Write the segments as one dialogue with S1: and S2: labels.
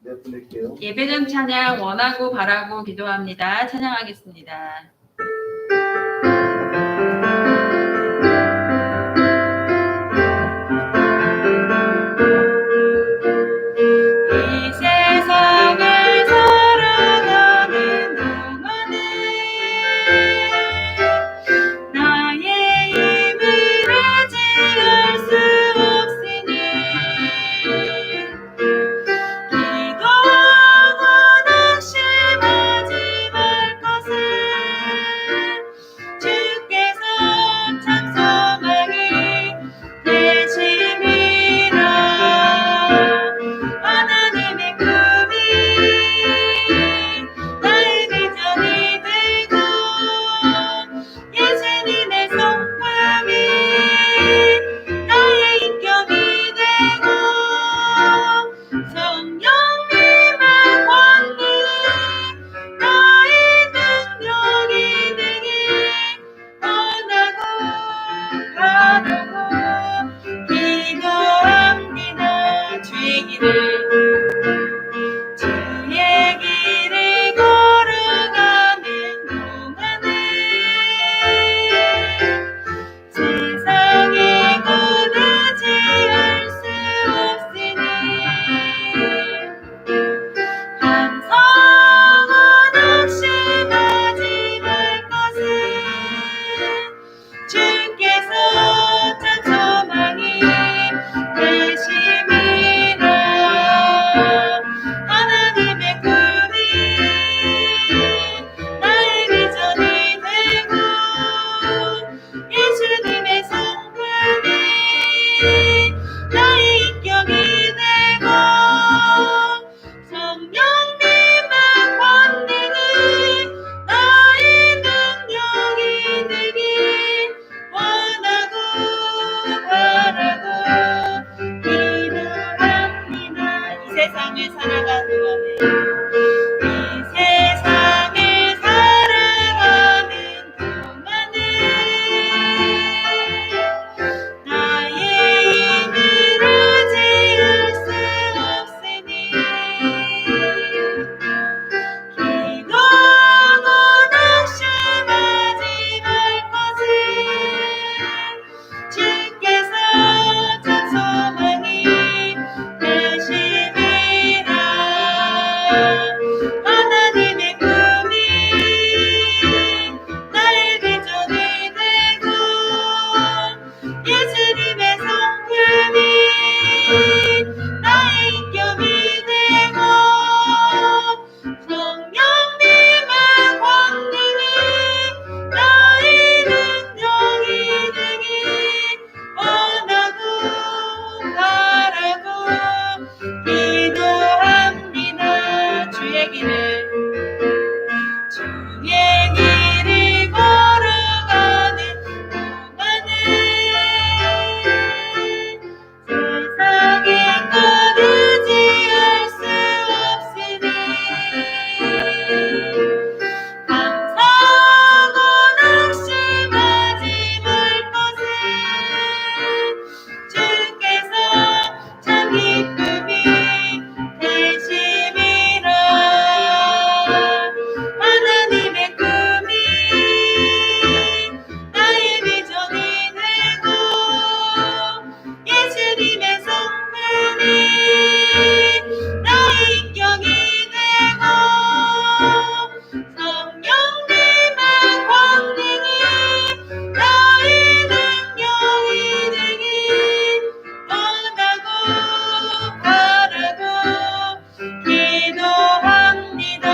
S1: 네, 부를게요.
S2: 예배전 찬양 원하고 바라고 기도합니다. 찬양하겠습니다. 이 세상을 살아가는 동안에 나의 힘을 의지할 수 없으니 기도하고 낙심하지 말 것을 주께서 참 소망이 되심이라. 하나님의 꿈이 나의 비전이 되고 예수님의 성품이 나의 인격이 되고 성령님의 권능이 나의 능력이 되기 원하고 바라고 기도합니다. 주의 길을 걸어가는 동안에 세상에 거두지할 수 없으니 항상 낙심하지 말 것을 주께서 참 소망이 되심이라. 하나님의 꿈이 나의 비전이 되고 예수님의 성품이 나의 인격이 되고 성령님의 권능이 나의 능력이 되기 원하고 바라고 기도합니다. 이 세상을 살아가는 동안에 이 세상을 살아가는 동안에 나의 힘을 의지할 수 없으니 기도하고 낙심하지 말 것을 주께서 참 소망이 되심이라. 하나님의 꿈이 나의 비전이 되고 예수님의 성품이 나의 인격이 되고 성령님의 권능이 나의 능력이 되기 원하고 바라고 기도합니다. 주의 길을 걸어가는 동안에 세상에 거두지할 수 없으니 감사하고 낙심하지 말 것을 주께서 참 기쁨이 되심이라. 하나님의 꿈이 나의 비전이 되고 예수님의 성품이 나의 인격이 되고 성령님의 권능이 나의 능력이 되기 원하고 바라고 기도합니다.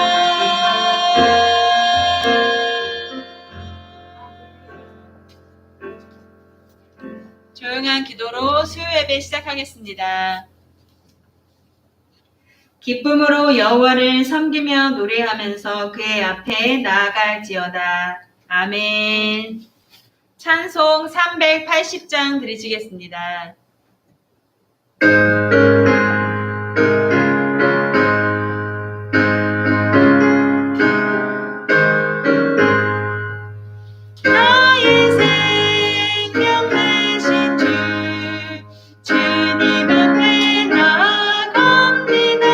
S2: 조용한 기도로 수요 예배 시작하겠습니다. 기쁨으로 여호와를 섬기며 노래하면서 그의 앞에 나아갈지어다. 아멘. 찬송 380장 드리시겠습니다. 나의 생명 되신 주님 앞에 나아갑니다.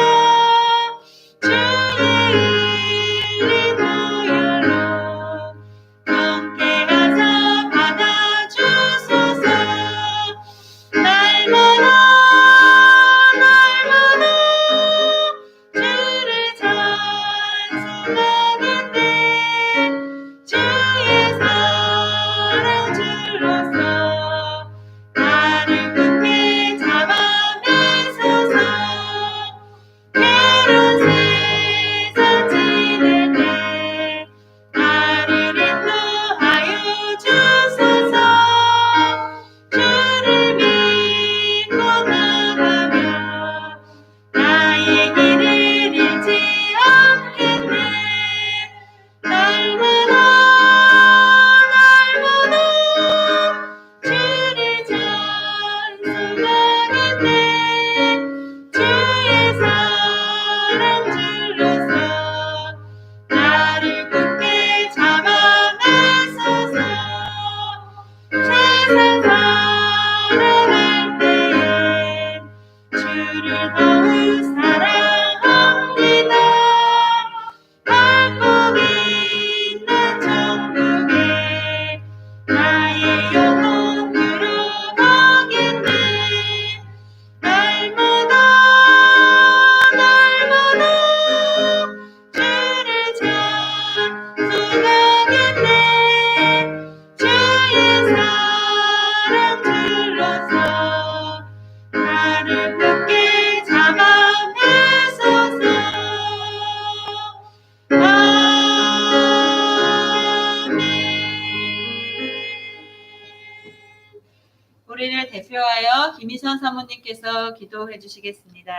S2: 더욱 사랑합니다. 행복 있는 천국에 나의 영혼 들어가겠네. 날마다 주를 찬송하겠네. 주의 사랑 들어서 나를 굳게 잡아내소서. 우리를 대표하여 김희선 사모님께서 기도해 주시겠습니다.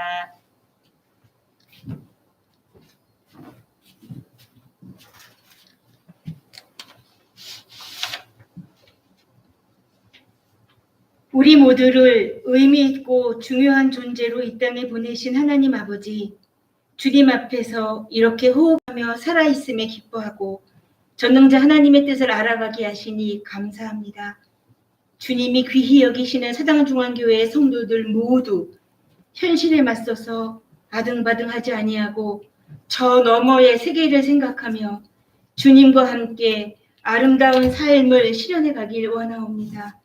S1: 우리 모두를 의미 있고 중요한 존재로 이 땅에 보내신 하나님 아버지, 주님 앞에서 이렇게 호흡하며 살아있음에 기뻐하고 전능자 하나님의 뜻을 알아가게 하시니 감사합니다. 주님이 귀히 여기시는 사당중앙교회의 성도들 모두 현실에 맞서서 아등바등하지 아니하고 저 너머의 세계를 생각하며 주님과 함께 아름다운 삶을 실현해 가길 원하옵니다.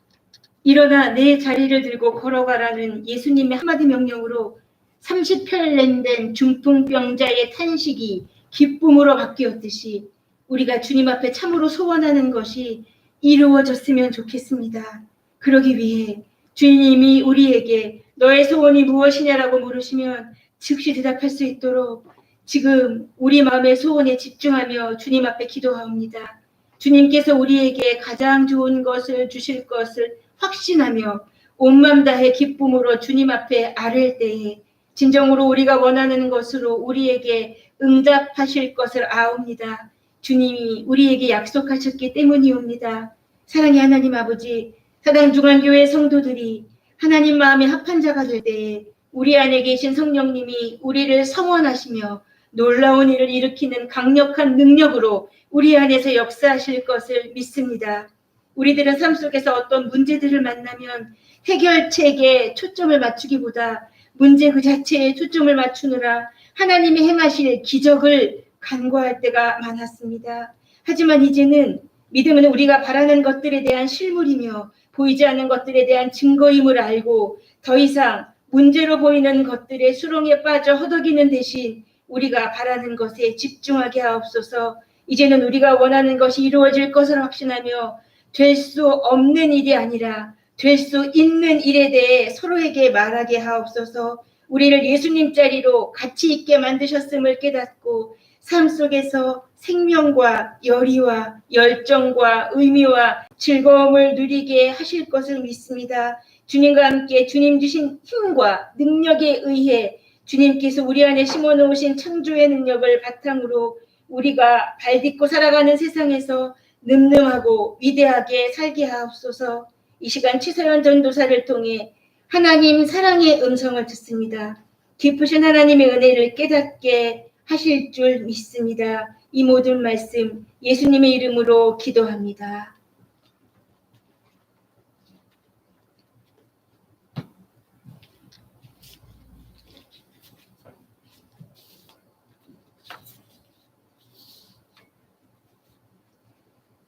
S1: 일어나 내 자리를 들고 걸어가라는 예수님의 한마디 명령으로 30편 된 중풍병자의 탄식이 기쁨으로 바뀌었듯이 우리가 주님 앞에 참으로 소원하는 것이 이루어졌으면 좋겠습니다. 그러기 위해 주님이 우리에게 너의 소원이 무엇이냐라고 물으시면 즉시 대답할 수 있도록 지금 우리 마음의 소원에 집중하며 주님 앞에 기도하옵니다. 주님께서 우리에게 가장 좋은 것을 주실 것을 확신하며 온 마음 다해 기쁨으로 주님 앞에 아뢰을 때에 진정으로 우리가 원하는 것으로 우리에게 응답하실 것을 아옵니다. 주님이 우리에게 약속하셨기 때문이옵니다. 사랑의 하나님 아버지, 사당중앙교회 성도들이 하나님 마음에 합한 자가 될 때에 우리 안에 계신 성령님이 우리를 성원하시며 놀라운 일을 일으키는 강력한 능력으로 우리 안에서 역사하실 것을 믿습니다. 우리들은 삶 속에서 어떤 문제들을 만나면 해결책에 초점을 맞추기보다 문제 그 자체에 초점을 맞추느라 하나님이 행하실 기적을 간구할 때가 많았습니다. 하지만 이제는 믿음은 우리가 바라는 것들에 대한 실물이며 보이지 않는 것들에 대한 증거임을 알고 더 이상 문제로 보이는 것들의 수렁에 빠져 허덕이는 대신 우리가 바라는 것에 집중하게 하옵소서. 이제는 우리가 원하는 것이 이루어질 것을 확신하며 될 수 없는 일이 아니라 될 수 있는 일에 대해 서로에게 말하게 하옵소서. 우리를 예수님 자리로 가치 있게 만드셨음을 깨닫고 삶 속에서 생명과 열의와 열정과 의미와 즐거움을 누리게 하실 것을 믿습니다. 주님과 함께 주님 주신 힘과 능력에 의해 주님께서 우리 안에 심어놓으신 창조의 능력을 바탕으로 우리가 발딛고 살아가는 세상에서 늠름하고 위대하게 살게 하옵소서. 이 시간 최서연 전도사를 통해 하나님 사랑의 음성을 듣습니다. 깊으신 하나님의 은혜를 깨닫게 하실 줄 믿습니다. 이 모든 말씀 예수님의 이름으로 기도합니다.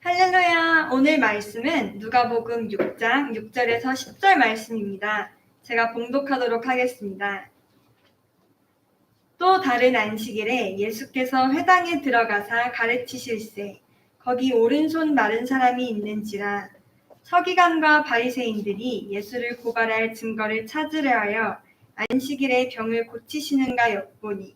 S3: 할렐루야! 오늘 말씀은 누가복음 6장 6절에서 10절 말씀입니다. 제가 봉독하도록 하겠습니다. 또 다른 안식일에 예수께서 회당에 들어가사 가르치실세 거기 오른손 마른 사람이 있는지라. 서기관과 바리새인들이 예수를 고발할 증거를 찾으려 하여 안식일에 병을 고치시는가 엿보니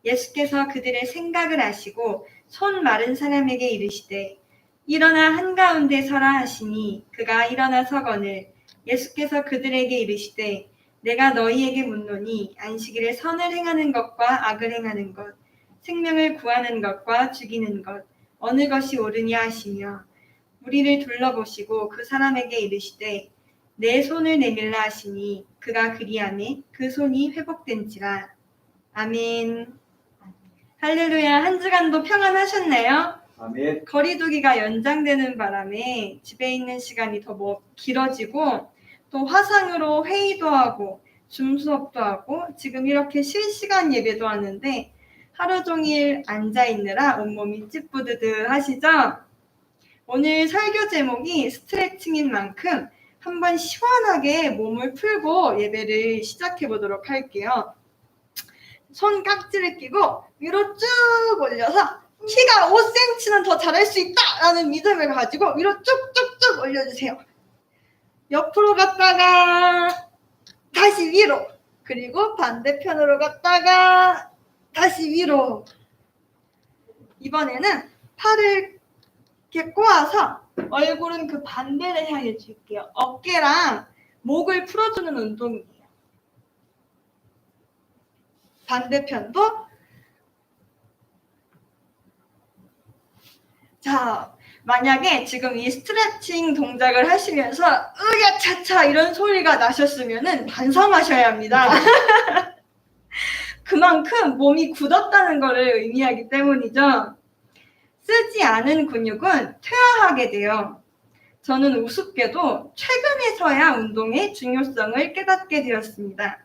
S3: 예수께서 그들의 생각을 아시고 손 마른 사람에게 이르시되 일어나 한가운데 서라 하시니 그가 일어나 서거늘 예수께서 그들에게 이르시되 내가 너희에게 묻노니 안식일에 선을 행하는 것과 악을 행하는 것 생명을 구하는 것과 죽이는 것 어느 것이 옳으냐 하시며 무리를 둘러보시고 그 사람에게 이르시되 내 손을 내밀라 하시니 그가 그리하매 그 손이 회복된지라. 아멘. 할렐루야. 한 주간도 평안하셨나요?
S4: 아멘.
S3: 거리두기가 연장되는 바람에 집에 있는 시간이 더 길어지고 또 화상으로 회의도 하고 줌 수업도 하고 지금 이렇게 실시간 예배도 하는데 하루 종일 앉아 있느라 온몸이 찌뿌드드 하시죠? 오늘 설교 제목이 스트레칭인 만큼 한번 시원하게 몸을 풀고 예배를 시작해 보도록 할게요. 손 깍지를 끼고 위로 쭉 올려서 키가 5cm는 더 잘할 수 있다라는 믿음을 가지고 위로 쭉쭉쭉 올려주세요. 옆으로 갔다가 다시 위로, 그리고 반대편으로 갔다가 다시 위로. 이번에는 팔을 이렇게 꼬아서 얼굴은 그 반대를 향해 줄게요. 어깨랑 목을 풀어주는 운동이에요. 반대편도. 자, 만약에 지금 이 스트레칭 동작을 하시면서 으야 차차 이런 소리가 나셨으면은 반성하셔야 합니다. 그만큼 몸이 굳었다는 것을 의미하기 때문이죠. 쓰지 않은 근육은 퇴화하게 돼요. 저는 우습게도 최근에서야 운동의 중요성을 깨닫게 되었습니다.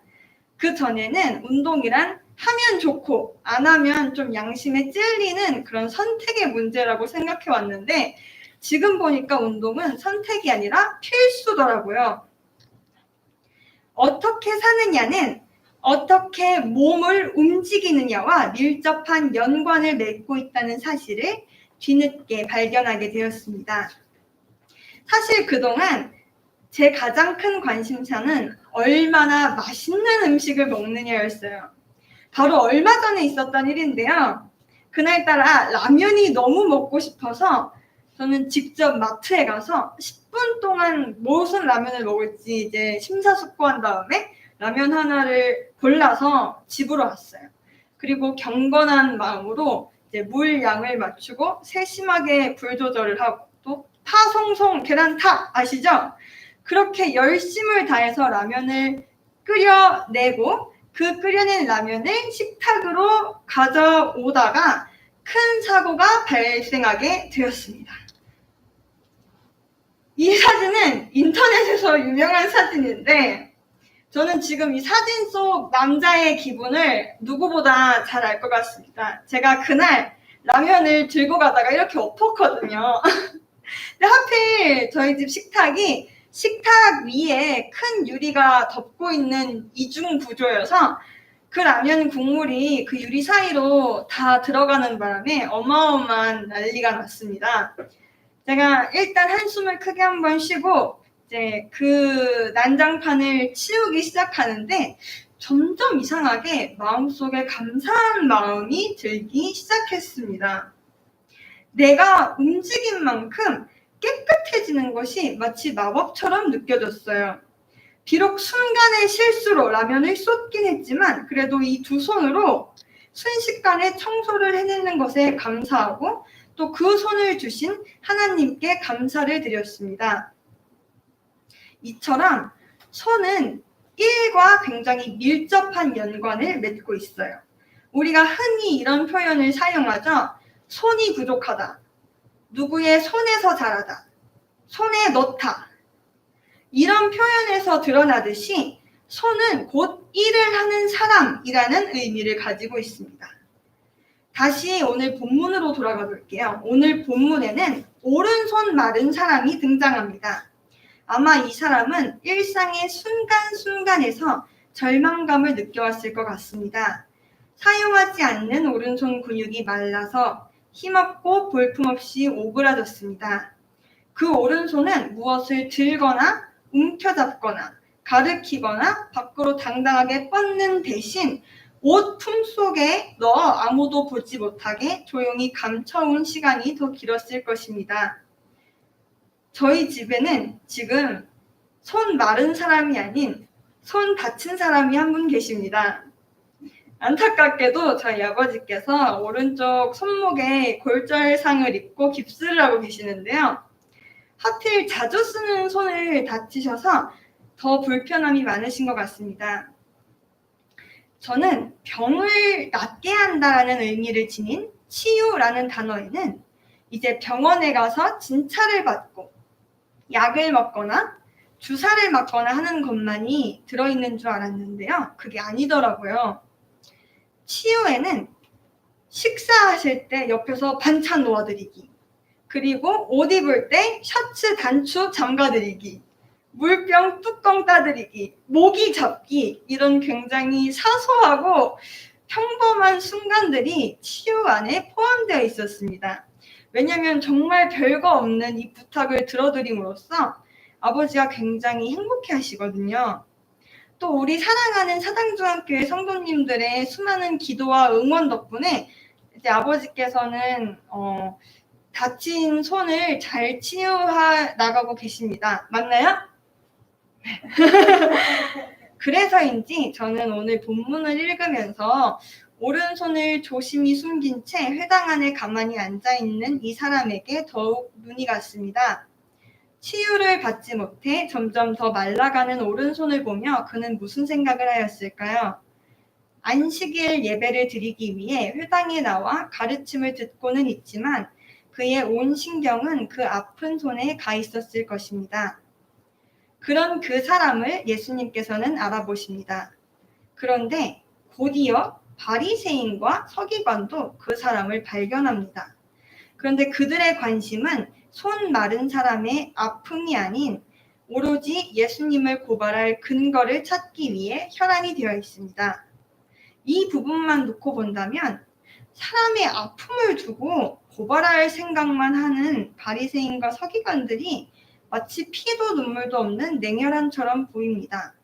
S3: 그 전에는 운동이란 하면 좋고 안 하면 좀 양심에 찔리는 그런 선택의 문제라고 생각해 왔는데 지금 보니까 운동은 선택이 아니라 필수더라고요. 어떻게 사느냐는 어떻게 몸을 움직이느냐와 밀접한 연관을 맺고 있다는 사실을 뒤늦게 발견하게 되었습니다. 사실 그동안 제 가장 큰 관심사는 얼마나 맛있는 음식을 먹느냐였어요. 바로 얼마 전에 있었던 일인데요. 그날따라 라면이 너무 먹고 싶어서 저는 직접 마트에 가서 10분 동안 무슨 라면을 먹을지 이제 심사숙고한 다음에 라면 하나를 골라서 집으로 왔어요. 그리고 경건한 마음으로 이제 물 양을 맞추고 세심하게 불 조절을 하고 또 파송송 계란탑 아시죠? 그렇게 열심을 다해서 라면을 끓여내고 그 끓여낸 라면을 식탁으로 가져오다가 큰 사고가 발생하게 되었습니다. 이 사진은 인터넷에서 유명한 사진인데 저는 지금 이 사진 속 남자의 기분을 누구보다 잘 알 것 같습니다. 제가 그날 라면을 들고 가다가 이렇게 엎었거든요. 근데 하필 저희 집 식탁이 식탁 위에 큰 유리가 덮고 있는 이중 구조여서 그 라면 국물이 그 유리 사이로 다 들어가는 바람에 어마어마한 난리가 났습니다. 제가 일단 한숨을 크게 한번 쉬고 이제 그 난장판을 치우기 시작하는데 점점 이상하게 마음속에 감사한 마음이 들기 시작했습니다. 내가 움직인 만큼 깨끗해지는 것이 마치 마법처럼 느껴졌어요. 비록 순간의 실수로 라면을 쏟긴 했지만 그래도 이 두 손으로 순식간에 청소를 해내는 것에 감사하고 또 그 손을 주신 하나님께 감사를 드렸습니다. 이처럼 손은 일과 굉장히 밀접한 연관을 맺고 있어요. 우리가 흔히 이런 표현을 사용하죠. 손이 부족하다. 누구의 손에서 자라다. 손에 넣다. 이런 표현에서 드러나듯이 손은 곧 일을 하는 사람이라는 의미를 가지고 있습니다. 다시 오늘 본문으로 돌아가 볼게요. 오늘 본문에는 오른손 마른 사람이 등장합니다. 아마 이 사람은 일상의 순간순간에서 절망감을 느껴왔을 것 같습니다. 사용하지 않는 오른손 근육이 말라서 힘없고 볼품없이 오그라졌습니다. 그 오른손은 무엇을 들거나 움켜잡거나 가리키거나 밖으로 당당하게 뻗는 대신 옷 품속에 넣어 아무도 보지 못하게 조용히 감춰온 시간이 더 길었을 것입니다. 저희 집에는 지금 손 마른 사람이 아닌 손 다친 사람이 한 분 계십니다. 안타깝게도 저희 아버지께서 오른쪽 손목에 골절상을 입고 깁스를 하고 계시는데요. 하필 자주 쓰는 손을 다치셔서 더 불편함이 많으신 것 같습니다. 저는 병을 낫게 한다라는 의미를 지닌 치유라는 단어에는 이제 병원에 가서 진찰을 받고 약을 먹거나 주사를 맞거나 하는 것만이 들어있는 줄 알았는데요. 그게 아니더라고요. 치유에는 식사하실 때 옆에서 반찬 놓아드리기, 그리고 옷 입을 때 셔츠 단추 잠가드리기, 물병 뚜껑 따드리기, 모기 잡기, 이런 굉장히 사소하고 평범한 순간들이 치유 안에 포함되어 있었습니다. 왜냐하면 정말 별거 없는 이 부탁을 들어드림으로써 아버지가 굉장히 행복해 하시거든요. 또 우리 사랑하는 사당중학교의 성도님들의 수많은 기도와 응원 덕분에 이제 아버지께서는 다친 손을 잘 치유해 나가고 계십니다. 맞나요? 그래서인지 저는 오늘 본문을 읽으면서 오른손을 조심히 숨긴 채 회당 안에 가만히 앉아있는 이 사람에게 더욱 눈이 갔습니다. 치유를 받지 못해 점점 더 말라가는 오른손을 보며 그는 무슨 생각을 하였을까요? 안식일 예배를 드리기 위해 회당에 나와 가르침을 듣고는 있지만 그의 온 신경은 그 아픈 손에 가 있었을 것입니다. 그런 그 사람을 예수님께서는 알아보십니다. 그런데 곧이어 바리새인과 서기관도 그 사람을 발견합니다. 그런데 그들의 관심은 손 마른 사람의 아픔이 아닌 오로지 예수님을 고발할 근거를 찾기 위해 혈안이 되어 있습니다. 이 부분만 놓고 본다면 사람의 아픔을 두고 고발할 생각만 하는 바리새인과 서기관들이 마치 피도 눈물도 없는 냉혈한처럼 보입니다.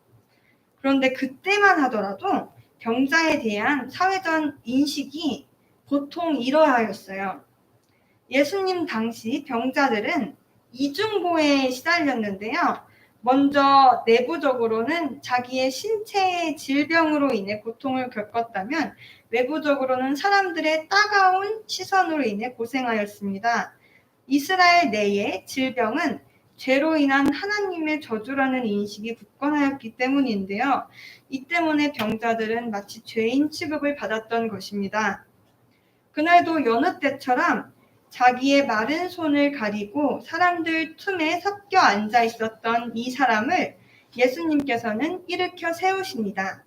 S3: 그런데 그때만 하더라도 병자에 대한 사회적 인식이 보통 이러하였어요. 예수님 당시 병자들은 이중보에 시달렸는데요. 먼저 내부적으로는 자기의 신체의 질병으로 인해 고통을 겪었다면 외부적으로는 사람들의 따가운 시선으로 인해 고생하였습니다. 이스라엘 내의 질병은 죄로 인한 하나님의 저주라는 인식이 굳건하였기 때문인데요. 이 때문에 병자들은 마치 죄인 취급을 받았던 것입니다. 그날도 여느 때처럼 자기의 마른 손을 가리고 사람들 틈에 섞여 앉아 있었던 이 사람을 예수님께서는 일으켜 세우십니다.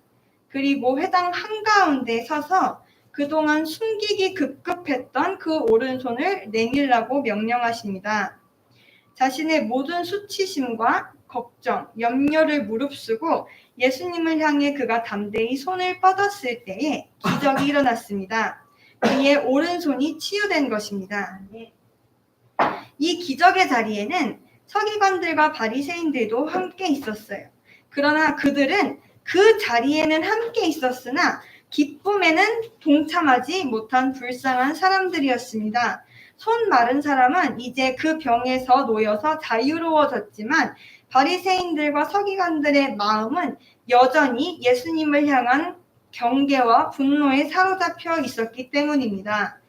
S3: 그리고 회당 한가운데 서서 그동안 숨기기 급급했던 그 오른손을 내밀라고 명령하십니다. 자신의 모든 수치심과 걱정, 염려를 무릅쓰고 예수님을 향해 그가 담대히 손을 뻗었을 때에 기적이 일어났습니다. 그의 오른손이 치유된 것입니다. 이 기적의 자리에는 서기관들과 바리새인들도 함께 있었어요. 그러나 그들은 그 자리에는 함께 있었으나 기쁨에는 동참하지 못한 불쌍한 사람들이었습니다. 손 마른 사람은 이제 그 병에서 놓여서 자유로워졌지만 바리새인들과 서기관들의 마음은 여전히 예수님을 향한 경계와 분노에 사로잡혀 있었기 때문입니다.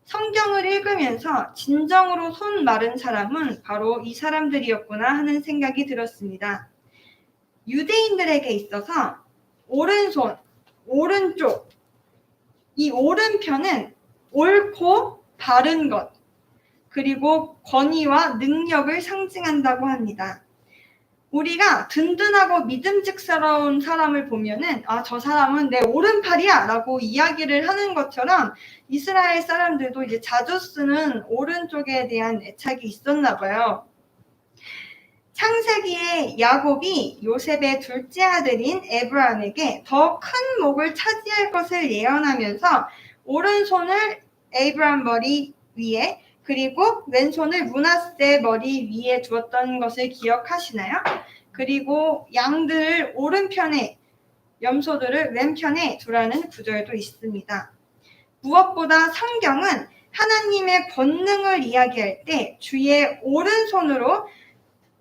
S3: 성경을 읽으면서 진정으로 손 마른 사람은 바로 이 사람들이었구나 하는 생각이 들었습니다. 유대인들에게 있어서 오른손, 오른쪽, 이 오른편은 옳고 바른 것, 그리고 권위와 능력을 상징한다고 합니다. 우리가 든든하고 믿음직스러운 사람을 보면은 저 사람은 내 오른팔이야 라고 이야기를 하는 것처럼 이스라엘 사람들도 이제 자주 쓰는 오른쪽에 대한 애착이 있었나 봐요. 창세기에 야곱이 요셉의 둘째 아들인 에브라임에게 더 큰 목을 차지할 것을 예언하면서 오른손을 에브라임 머리 위에 그리고 왼손을 므낫세 머리 위에 두었던 것을 기억하시나요? 그리고 양들을 오른편에, 염소들을 왼편에 두라는 구절도 있습니다. 무엇보다 성경은 하나님의 권능을 이야기할 때 주의 오른손으로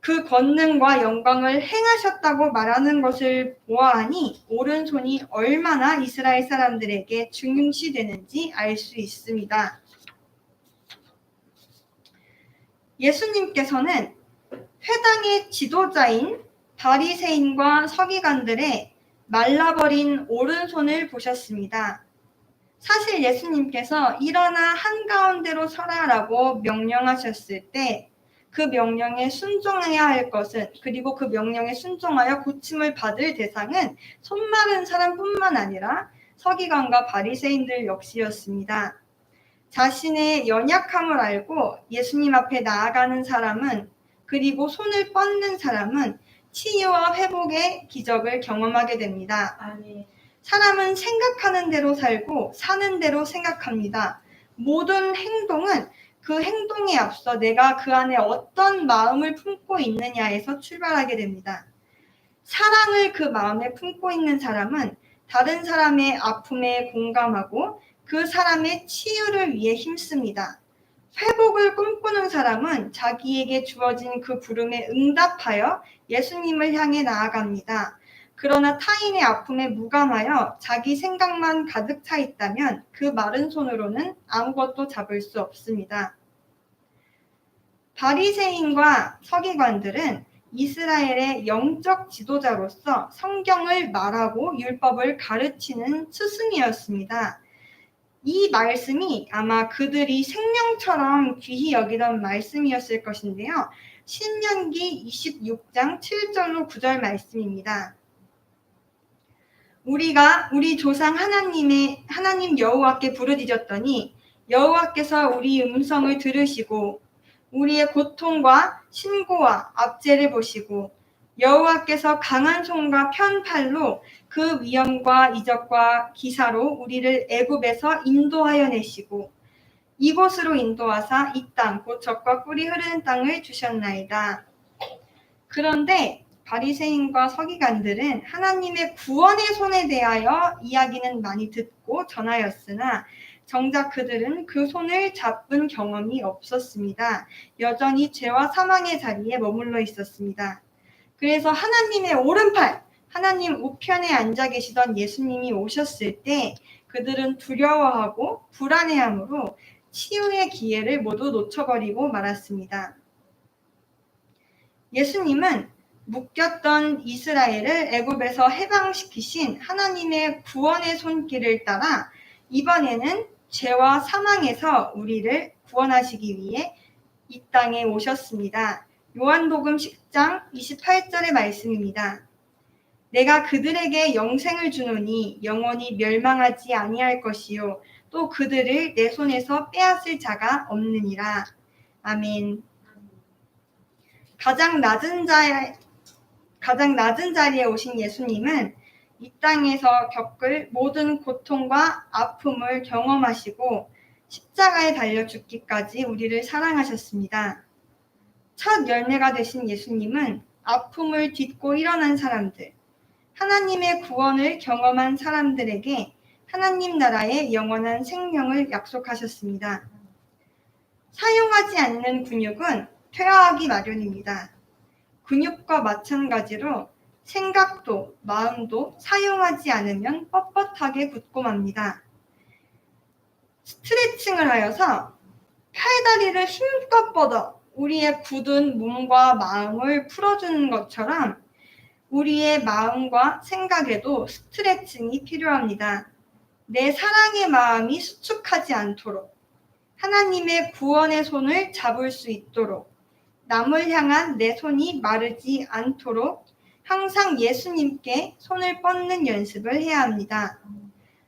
S3: 그 권능과 영광을 행하셨다고 말하는 것을 보아하니 오른손이 얼마나 이스라엘 사람들에게 중요시되는지 알 수 있습니다. 예수님께서는 회당의 지도자인 바리새인과 서기관들의 말라버린 오른손을 보셨습니다. 사실 예수님께서 일어나 한가운데로 서라라고 명령하셨을 때 그 명령에 순종해야 할 것은, 그리고 그 명령에 순종하여 고침을 받을 대상은 손마른 사람뿐만 아니라 서기관과 바리새인들 역시였습니다. 자신의 연약함을 알고 예수님 앞에 나아가는 사람은, 그리고 손을 뻗는 사람은 치유와 회복의 기적을 경험하게 됩니다.
S2: 아멘.
S3: 사람은 생각하는 대로 살고 사는 대로 생각합니다. 모든 행동은 그 행동에 앞서 내가 그 안에 어떤 마음을 품고 있느냐에서 출발하게 됩니다. 사랑을 그 마음에 품고 있는 사람은 다른 사람의 아픔에 공감하고 그 사람의 치유를 위해 힘씁니다. 회복을 꿈꾸는 사람은 자기에게 주어진 그 부름에 응답하여 예수님을 향해 나아갑니다. 그러나 타인의 아픔에 무감하여 자기 생각만 가득 차 있다면 그 마른 손으로는 아무것도 잡을 수 없습니다. 바리새인과 서기관들은 이스라엘의 영적 지도자로서 성경을 말하고 율법을 가르치는 스승이었습니다. 이 말씀이 아마 그들이 생명처럼 귀히 여기던 말씀이었을 것인데요. 신명기 26장 7절로 9절 말씀입니다. 우리가 우리 조상 하나님 여호와께 부르짖었더니 여호와께서 우리 음성을 들으시고 우리의 고통과 신고와 압제를 보시고 여호와께서 강한 손과 편팔로 그 위엄과 이적과 기사로 우리를 애굽에서 인도하여 내시고 이곳으로 인도하사 이 땅 곧 젖과 꿀이 흐르는 땅을 주셨나이다. 그런데 바리새인과 서기관들은 하나님의 구원의 손에 대하여 이야기는 많이 듣고 전하였으나 정작 그들은 그 손을 잡은 경험이 없었습니다. 여전히 죄와 사망의 자리에 머물러 있었습니다. 그래서 하나님의 오른팔, 하나님 우편에 앉아 계시던 예수님이 오셨을 때 그들은 두려워하고 불안해하므로 치유의 기회를 모두 놓쳐버리고 말았습니다. 예수님은 묶였던 이스라엘을 애굽에서 해방시키신 하나님의 구원의 손길을 따라 이번에는 죄와 사망에서 우리를 구원하시기 위해 이 땅에 오셨습니다. 요한복음 10장 28절의 말씀입니다. 내가 그들에게 영생을 주노니 영원히 멸망하지 아니할 것이요 또 그들을 내 손에서 빼앗을 자가 없느니라. 아멘. 가장 낮은 자리에 오신 예수님은 이 땅에서 겪을 모든 고통과 아픔을 경험하시고 십자가에 달려 죽기까지 우리를 사랑하셨습니다. 첫 열매가 되신 예수님은 아픔을 딛고 일어난 사람들, 하나님의 구원을 경험한 사람들에게 하나님 나라의 영원한 생명을 약속하셨습니다. 사용하지 않는 근육은 퇴화하기 마련입니다. 근육과 마찬가지로 생각도 마음도 사용하지 않으면 뻣뻣하게 굳고 맙니다. 스트레칭을 하여서 팔다리를 힘껏 뻗어 우리의 굳은 몸과 마음을 풀어주는 것처럼 우리의 마음과 생각에도 스트레칭이 필요합니다. 내 사랑의 마음이 수축하지 않도록 하나님의 구원의 손을 잡을 수 있도록 남을 향한 내 손이 마르지 않도록 항상 예수님께 손을 뻗는 연습을 해야 합니다.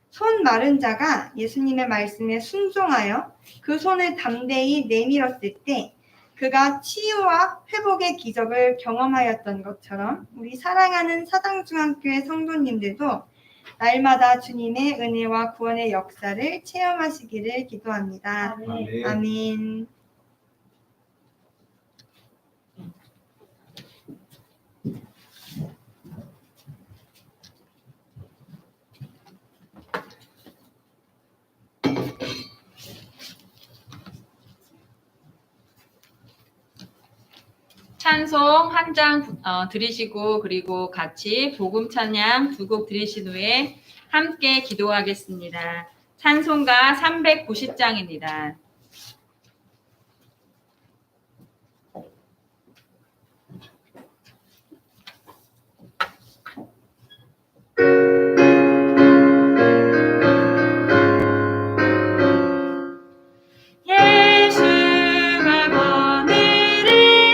S3: 손 마른 자가 예수님의 말씀에 순종하여 그 손을 담대히 내밀었을 때 그가 치유와 회복의 기적을 경험하였던 것처럼 우리 사랑하는 사당중앙교회 성도님들도 날마다 주님의 은혜와 구원의 역사를 체험하시기를 기도합니다.
S2: 아멘.
S3: 아멘.
S2: 찬송 한 장 드리시고 그리고 같이 복음 찬양 2곡 드리신 후에 함께 기도하겠습니다. 찬송가 390장입니다. 예수가 거느리신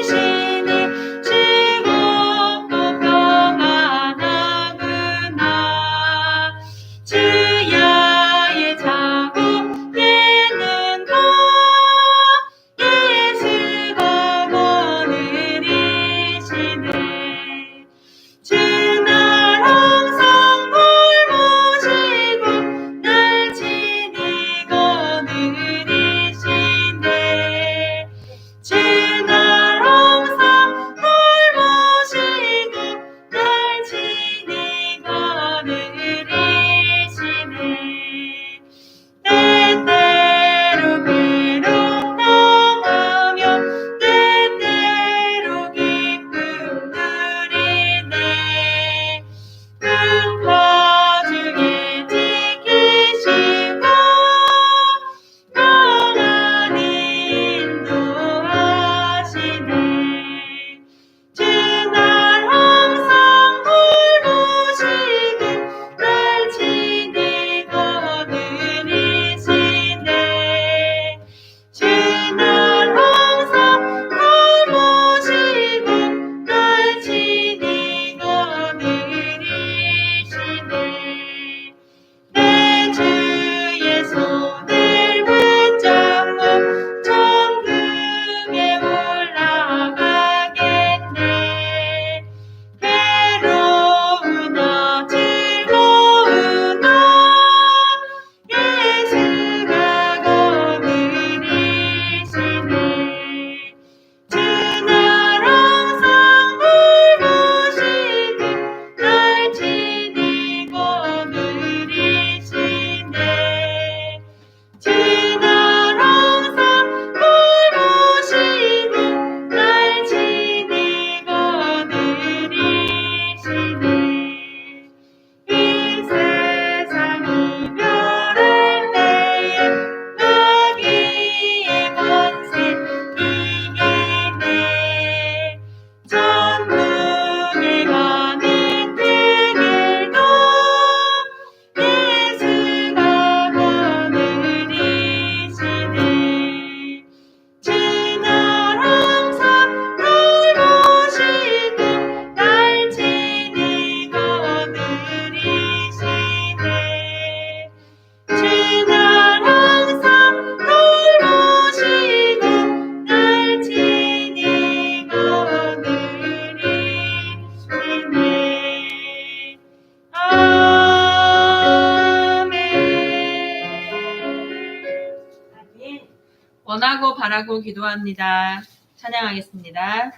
S2: 원하고 바라고 기도합니다. 찬양하겠습니다.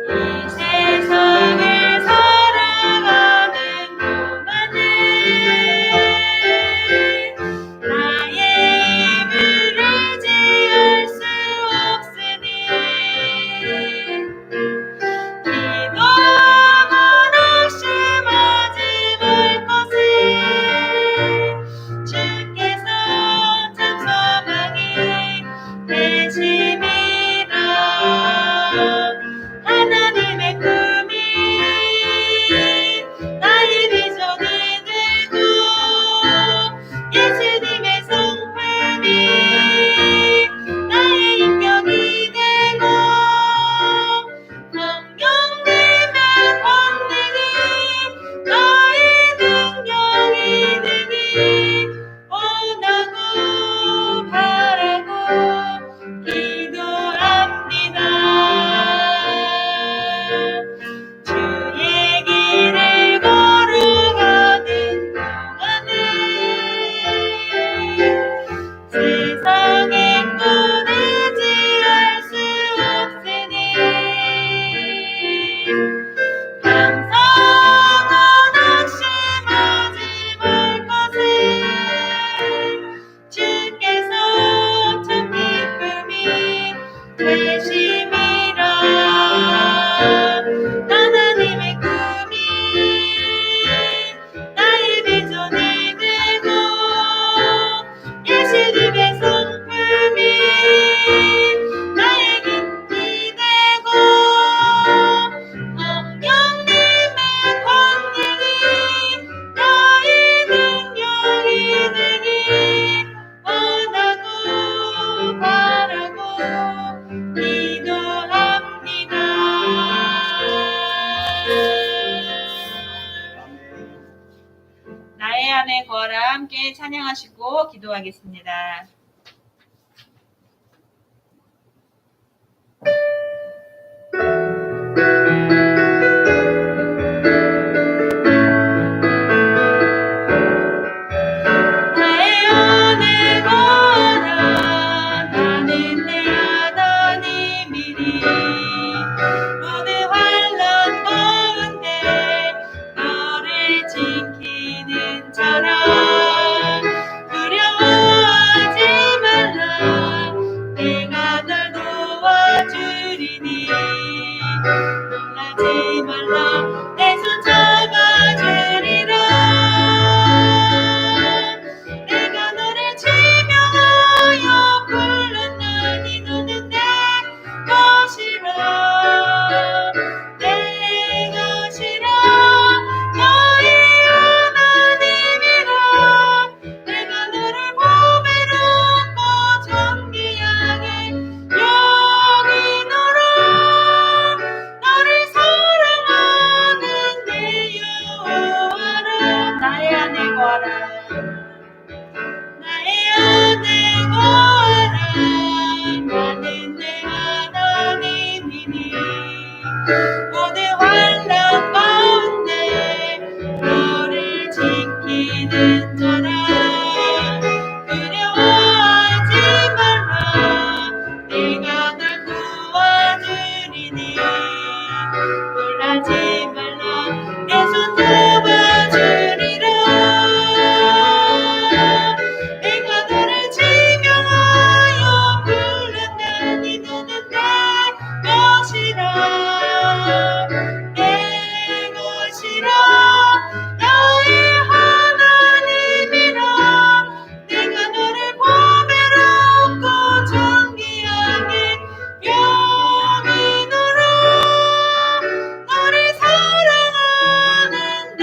S2: 이 세상을 살아가는 동안에 나의 힘을 의지할 수 없으니 기도하고 낙심하지 말 것을 주께서 참 소망이 되심이라. 하나님의 꿈이 나의 비전이 되고 예수님의 성품이 나의 인격이 되고 성령님의 권능이 나의 능력이 되니 원하고 바라고 기도합니다. 주의 길을 걸어가는 동안에 세상의 꾼 의지할 수 없으니 항상 낙심하지 말 것을 주께서 참 기쁨이 되심이라. 하나님의 꿈이 나의 비전이 되고 예수님의 성품이 나의 길이 되고 성령님의 권능이 나의 능력이 되니 원하고 바라고 기도합니다. 나의 안에 거하라 함께 찬양하시고 기도하겠습니다. 나의 안에 거하라 나는 내 하나님이니 모든 환난 가운데 너를 지키는 자라. 두려워하지 말라 내가 널 도와주리니 놀라지 말라 내 손 잡아주리라. 내가 너를 지명하여 불렀나니 너는 내 것이라. 내 것이라 너의 하나님이라. 내가 너를 보배롭고 존귀하게 여기노라. 너를 사랑하는 내 여호와라. 나의 안에 거하라 나의 안에 거하라 나는 내 하나님이니 모든 환난 가운데 너를 지키는 자라. 두려워하지 말라 내가 널 도와주리니 놀라지 말라 내 손 잡아주리라. 내가 너를 지명하여 불렀나니 너는 내 것이라. 내 것이라 나의 하나님이라. 내가 너를 보배롭고 존귀하게 여기노라. 너를 사랑하는 내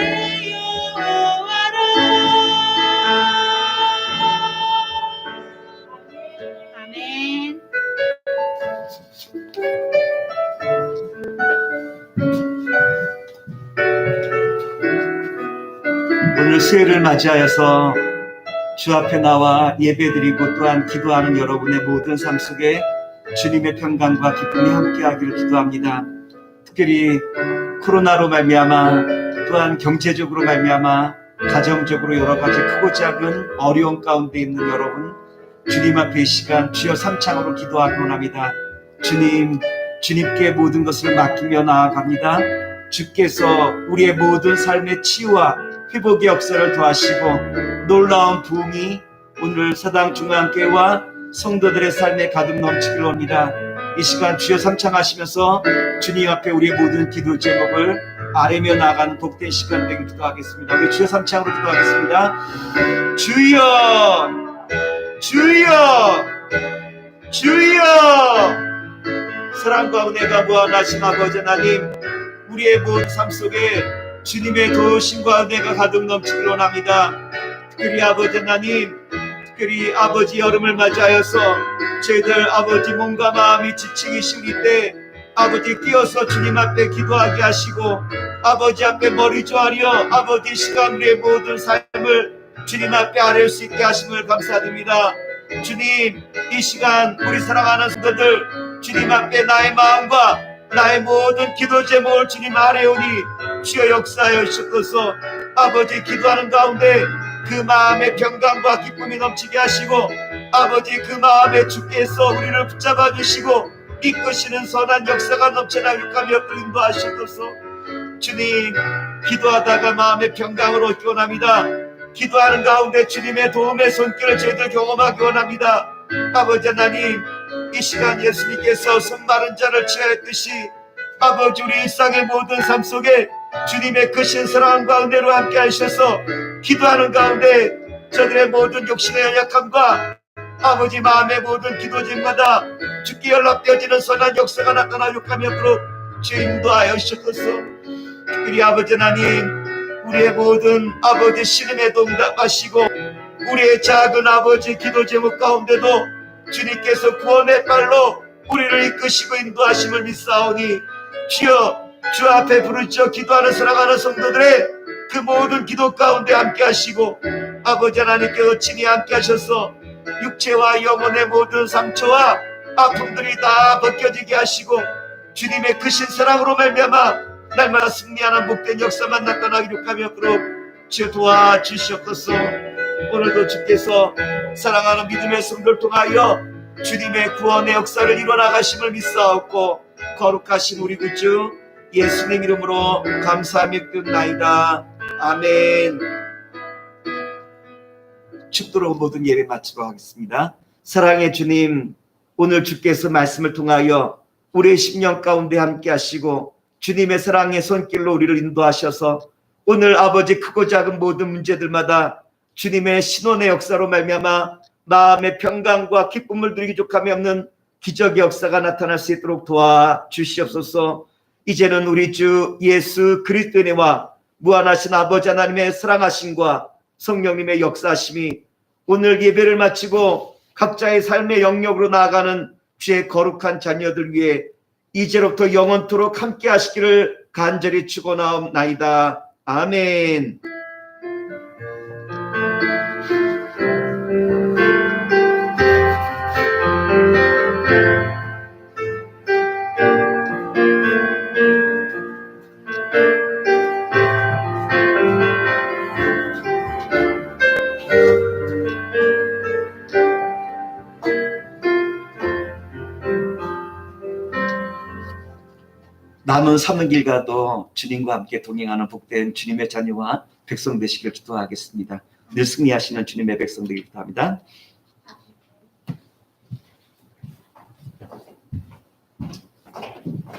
S2: 여호와라. 아멘.
S4: 오늘 수요일을 맞이하여서 주 앞에 나와 예배드리고 또한 기도하는 여러분의 모든 삶 속에 주님의 평강과 기쁨이 함께하기를 기도합니다. 특별히 코로나로 말미암아 또한 경제적으로 말미암아 가정적으로 여러 가지 크고 작은 어려움 가운데 있는 여러분, 주님 앞에 이 시간 주여 삼창으로 기도하기 원합니다. 주님, 주님께 모든 것을 맡기며 나아갑니다. 주께서 우리의 모든 삶의 치유와 회복의 역사를 더하시고 놀라운 부흥이 오늘 서당중앙교회와 성도들의 삶에 가득 넘치길 원합니다. 이 시간 주여 삼창하시면서 주님 앞에 우리의 모든 기도 제목을 아뢰며 나아가는 복된 시간 되길 기도하겠습니다. 우리 주여 삼창으로 기도하겠습니다. 주여, 주여, 주여. 사랑과 은혜가 무한하신 아버지 하나님, 우리의 모든 삶 속에 주님의 도우심과 은혜가 가득 넘치길 원합니다. 특별히 아버지 하나님, 특별히 아버지 여름을 맞이하여서 저희들 아버지 몸과 마음이 지치기 쉬울 때 아버지 뛰어서 주님 앞에 기도하게 하시고 아버지 앞에 머리 조아려 아버지 시간 우리의 모든 삶을 주님 앞에 아뢰올 수 있게 하심을 감사드립니다. 주님, 이 시간 우리 사랑하는 성도들 주님 앞에 나의 마음과 나의 모든 기도 제목을 주님 아뢰오니 주여 역사하여 주셔서 아버지 기도하는 가운데 그 마음의 평강과 기쁨이 넘치게 하시고 아버지 그 마음에 주께서 우리를 붙잡아 주시고 이끄시는 선한 역사가 넘쳐나 육하며 인도하시옵소서. 주님, 기도하다가 마음의 평강을 얻기 원합니다. 기도하는 가운데 주님의 도움의 손길을 저희들 경험하기 원합니다. 아버지 하나님, 이 시간 예수님께서 손마른 자를 취하였듯이 아버지 우리 일상의 모든 삶 속에 주님의 크신 사랑과 은혜로 함께 하셔서 기도하는 가운데 저들의 모든 욕심의 연약함과 아버지 마음의 모든 기도진마다 주께 연락되어지는 선한 역사가 나타나 욕하며 그로 주 인도하여 주셔서 특별히 아버지 하나님, 우리의 모든 아버지 신음에 동답하시고 우리의 작은 아버지 기도 제목 가운데도 주님께서 구원의 발로 우리를 이끄시고 인도하심을 믿사오니 주여 주 앞에 부르짖어 기도하는 사랑하는 성도들의 그 모든 기도 가운데 함께 하시고 아버지 하나님께서 친히 함께 하셔서 육체와 영혼의 모든 상처와 아픔들이 다 벗겨지게 하시고 주님의 크신 사랑으로 말미암아 날마다 승리하는 복된 역사만 나타나기를 하며 그로 주여 도와주시옵소서. 오늘도 주께서 사랑하는 믿음의 성도를 통하여 주님의 구원의 역사를 이뤄나가심을 믿사옵고 거룩하신 우리 구주 예수님 이름으로 감사하며 끝나이다. 아멘. 축도로 모든 예배 마치도록 하겠습니다. 사랑의 주님, 오늘 주께서 말씀을 통하여 우리의 심령 가운데 함께 하시고 주님의 사랑의 손길로 우리를 인도하셔서 오늘 아버지 크고 작은 모든 문제들마다 주님의 신원의 역사로 말미암아 마음의 평강과 기쁨을 누리기 족함이 없는 기적의 역사가 나타날 수 있도록 도와주시옵소서. 이제는 우리 주 예수 그리스도의 은혜와 무한하신 아버지 하나님의 사랑하심과 성령님의 역사하심이 오늘 예배를 마치고 각자의 삶의 영역으로 나아가는 주의 거룩한 자녀들 위해 이제로부터 영원토록 함께 하시기를 간절히 축원하옵나이다. 아멘. 남은 사는 길 가도 주님과 함께 동행하는 복된 주님의 자녀와 백성 되시길 기도하겠습니다. 늘 승리하시는 주님의 백성 되길 기도합니다.